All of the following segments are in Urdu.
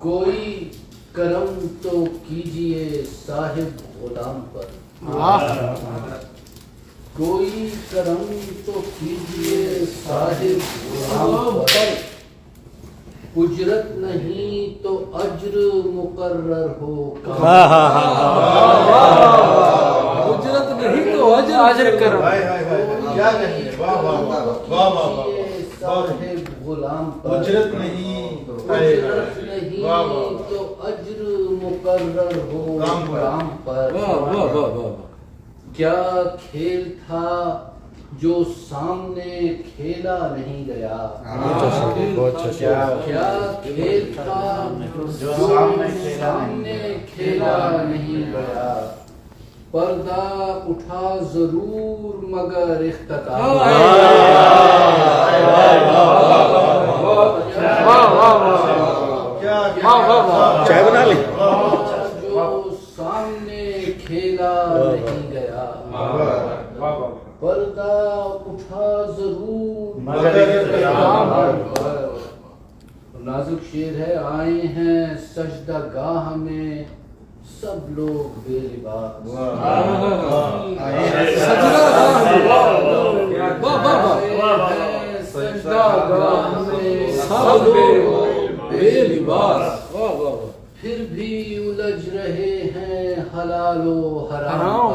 کوئی کرم تو کیجئے صاحب غلام پر، کوئی کرم تو کیجئے صاحب غلام پر، اجرت نہیں تو اجر مقرر ہو، اجرت نہیں تو اجر کرو، صاحب غلام پر، اجرت نہیں تو اجر مقرر ہو کام پر۔ کیا کھیل تھا جو سامنے کھیلا نہیں گیا، کیا کھیل تھا جو سامنے کھیلا نہیں گیا، پردہ اٹھا ضرور مگر اختتام، چائے بنا لی، جو سامنے کھیلا نہیں گیا، پردہ اٹھا ضرور مگر اختتام۔ نازک شعر ہے، آئے ہیں سجدہ گاہ میں سب لوگ بے لباس، سجدہ گاہ میں سب لوگ بے لباس، پھر بھی الجھ رہے ہیں حلال و حرام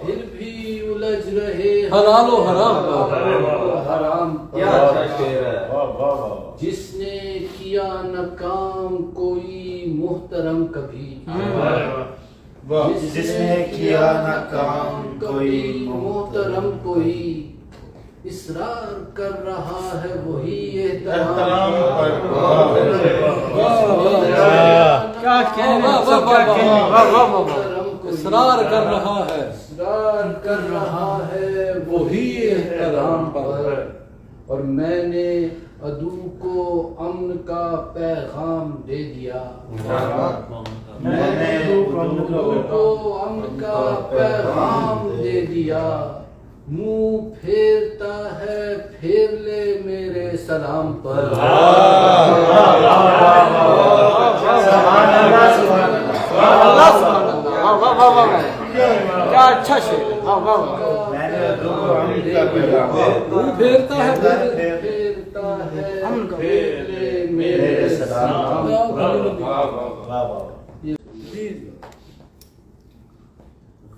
پھر بھی الجھ رہے حلال و حرام جس نے کیا نہ کام کوئی محترم کبھی، جس نے کیا نہ کام کوئی محترم کوئی، اصرار کر رہا ہے وہی احترام پر، کیا کہنے، اصرار کر رہا ہے، اصرار کر رہا ہے وہی احترام پر۔ اور میں نے عدو کو امن کا پیغام دے دیا، میں نے عدو کو امن کا پیغام دے دیا، منہ پھیرتا ہے پھیر لے میرے سلام پر۔ کیا اچھا شعر، میں نے منہ پھیرتا ہے پھیرتا ہے پھیر لے میرے سلام پر۔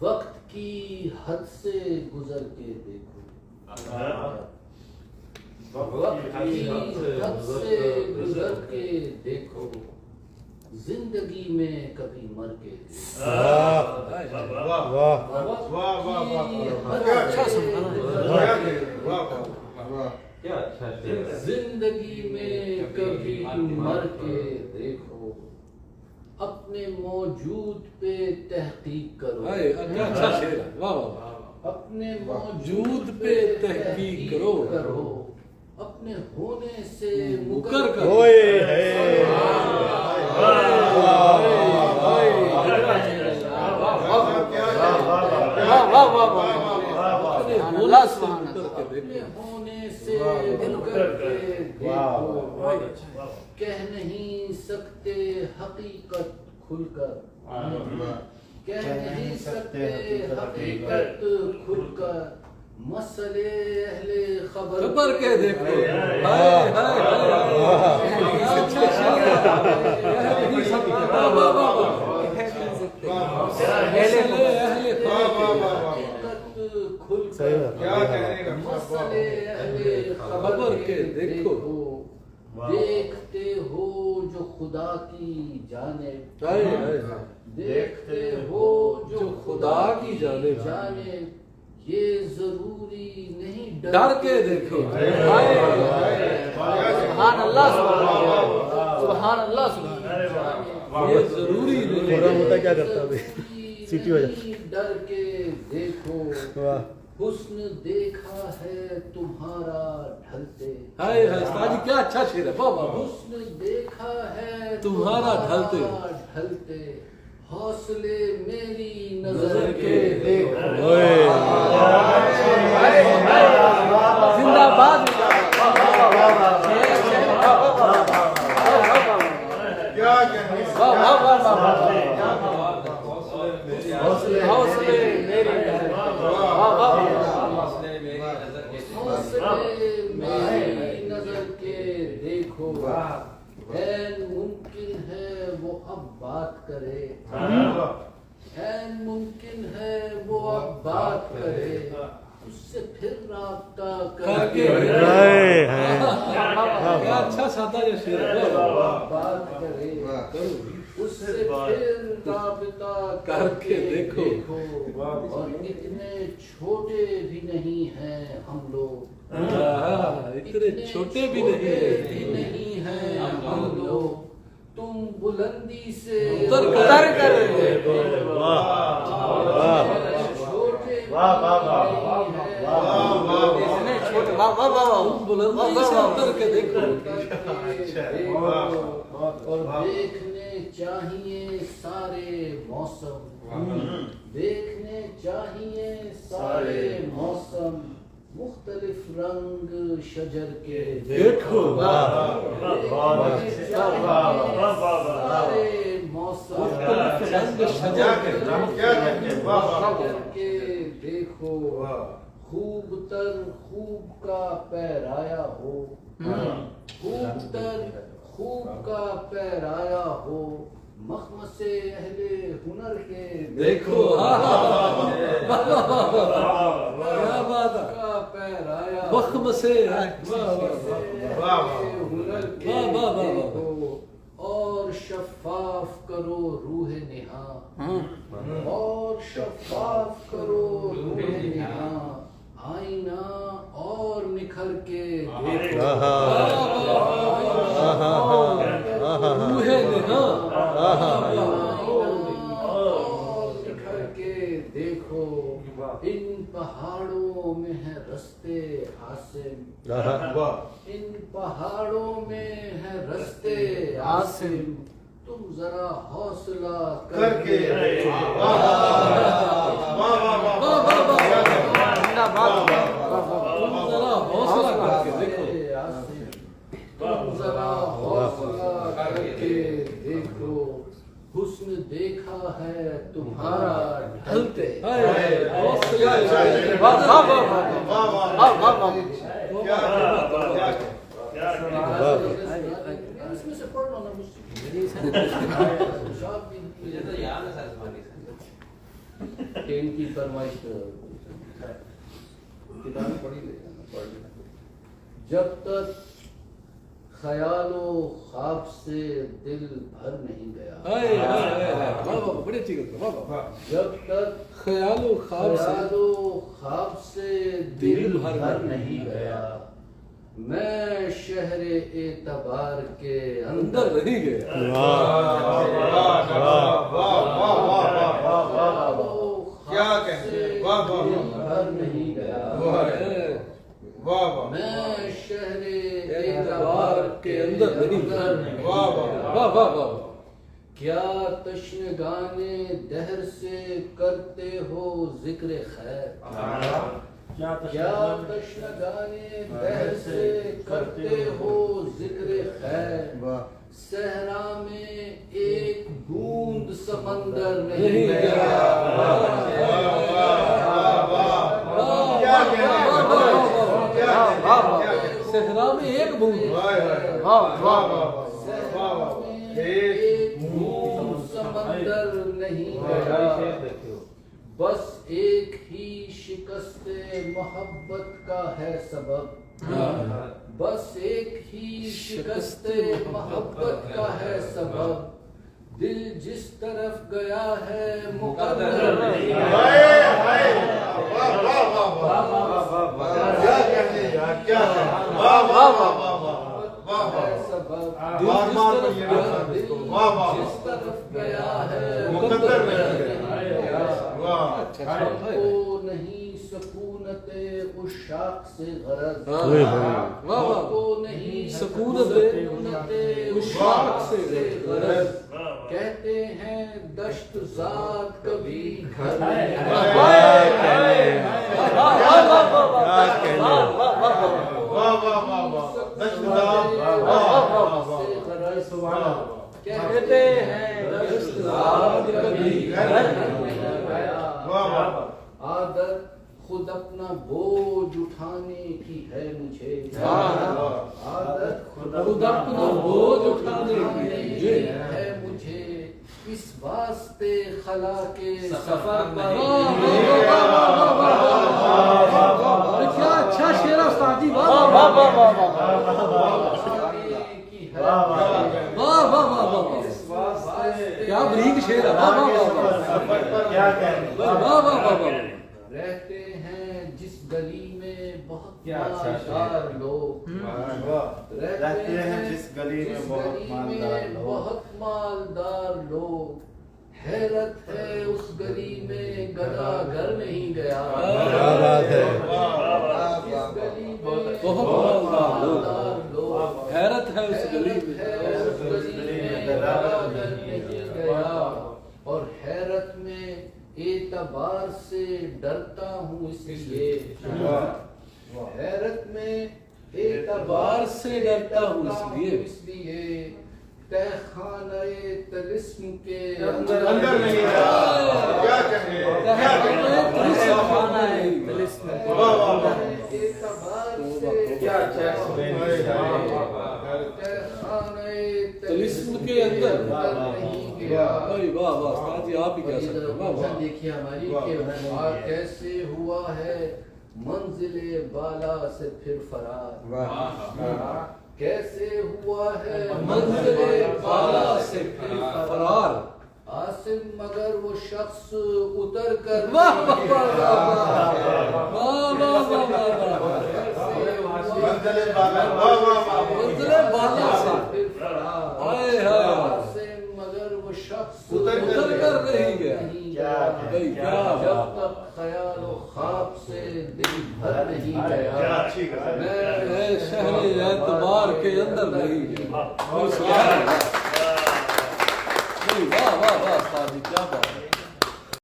وقت کی حد سے گزر کے دیکھو، وقت کی حد سے گزر کے دیکھو، زندگی میں کبھی مر کے دیکھو، زندگی میں کبھی مر کے دیکھو، اپنے موجود پہ تحقیق کرو، اچھا شعر ہے، واہ واہ، اپنے موجود پہ تحقیق کرو، اپنے ہونے سے مکر کرو، اپنے ہونے سے مکر کے دیکھو، کہہ نہیں سکتے حقیقت کھل کر، کہہ نہیں سکتے حقیقت کھل کر، مسئلے اہل خبر کے دیکھو، خبر کے دیکھو، دیکھتے ہو جو خدا کی جانب، دیکھتے ہو جو خدا کی جانب، یہ ضروری نہیں ڈر کے دیکھو، سبحان اللہ سبحان اللہ سبحان، یہ ضروری نہیں ہوتا کیا کرتا ہے سیٹی ہو جاتی، ڈر کے دیکھو، حسن دیکھا ہے تمہارا ڈھلتے، ہائے ہائے ساجی کیا اچھا شعر ہے، واہ واہ، حسن دیکھا ہے تمہارا ڈھلتے، ڈھلتے، حوصلے میری نظر کے دیکھو زندہ باد حوصلے میری نظر کے دیکھو ممکن ہے وہ اب بات کرے ممکن ہے وہ اب بات کرے اس سے پھر رابطہ کر کے کیا اچھا سادہ یہ شعر ہے بات کرے اس سے پھر رابطہ کر کے دیکھو اور اتنے چھوٹے بھی نہیں ہیں ہم لوگ اتنے چھوٹے بھی نہیں ہیں ہم لوگ تم بلندی سے اتر کر اور دیکھنے چاہیے سارے موسم دیکھنے چاہیے سارے موسم مختلف رنگ شجر کے دیکھو سارے موسم رنگ شجر کے دیکھو خوب تر خوب کا پیرایا ہو خوب تر خوب کا پیرایا ہو مخمص اہل ہنر کے دیکھو کیا بات کا پیرایا وقم سے ہنر کے دیکھو اور شفاف کرو روح نہاں اور شفاف کرو روح نہاں آئینہ اور نکھر کے دیکھو روح نہاں اور نکھر کے دیکھو ان پہاڑوں میں ہے رستے عاصم ان پہاڑوں میں ہے رستے عاصم تم ذرا حوصلہ کر کے تم ذرا حوصلہ کر کے دیکھو حسن دیکھا ہے تمہارا ڈھلتے اس میں سے پڑھ لو نا مجھ سے کی فرمائش کتابیں پڑھی لے جب تک خیال و خواب سے دل بھر نہیں گیا بڑی اچھی جب تک خیال و خواب سے دل بھر نہیں گیا میں شہر اعتبار کے اندر نہیں گیا کیا کہتے ہیں بھر نہیں گیا میں شہر اعتبار کے اندر نہیں گیا کیا تشنگان دہر سے کرتے ہو ذکر خیر کیا تشنگان دہر سے کرتے ہو ذکر خیر صحرا میں ایک بوند سمندر نہیں گیا صحرا میں ایک بوند سمندر نہیں گیا بس ایک ہی شکست محبت کا ہے سبب بس ایک ہی شکست محبت کا ہے سبب دل جس طرف گیا ہے مقدر نہیں جس طرف گیا ہے مقدر کو نہیں سکونت عشاق سے غرض کو نہیں سکونت عشاق سے غرض کہتے ہیں دشت ذات کبھی گھر نہیں کہتے ہیں دشت ذات کبھی گھر نہیں عادت خود اپنا بوجھ اٹھانے کی ہے مجھے عادت خود اپنا بوجھ اٹھانے کی ہے مجھے اس واسطے خلا کے سفر پر کیا اچھا شعر ہے استاد جی واہ کیا بریک شعر ہے رہتے ہیں جس گلی میں بہت مالدار لوگ رہتے ہیں جس گلی میں بہت مالدار لوگ حیرت ہے اس گلی میں گدا گھر نہیں گیا بہت مالدار لوگ حیرت ہے اس گلی میں گدا گھر نہیں گیا اور حیرت میں اعتبار سے ڈرتا ہوں اس لیے حیرت میں اعتبار سے ڈرتا ہوں اس لیے تہ خانہ طلسم کے اندر نہیں کیا کہیں اعتبار سے کیا طلسم کے اندر نہیں گیا واہ واہ استاد جی آپ بھی کہہ سکتے ہیں واہ واہ دیکھیے ہماری کہ کیسے ہوا ہے منزل بالا سے پھر فرار کیسے ہوا ہے منزل بالا سے پھر فرار آسم مگر وہ شخص اتر کر منزل بالا سے پھر فرار آسم مگر وہ شخص اتر کر نہیں گیا جب تک خیال و خواب سے دل بھر نہیں گیا میں شہر اعتبار کے اندر نہیں گیا واہ واہ واہ استاد جی کیا بات ہے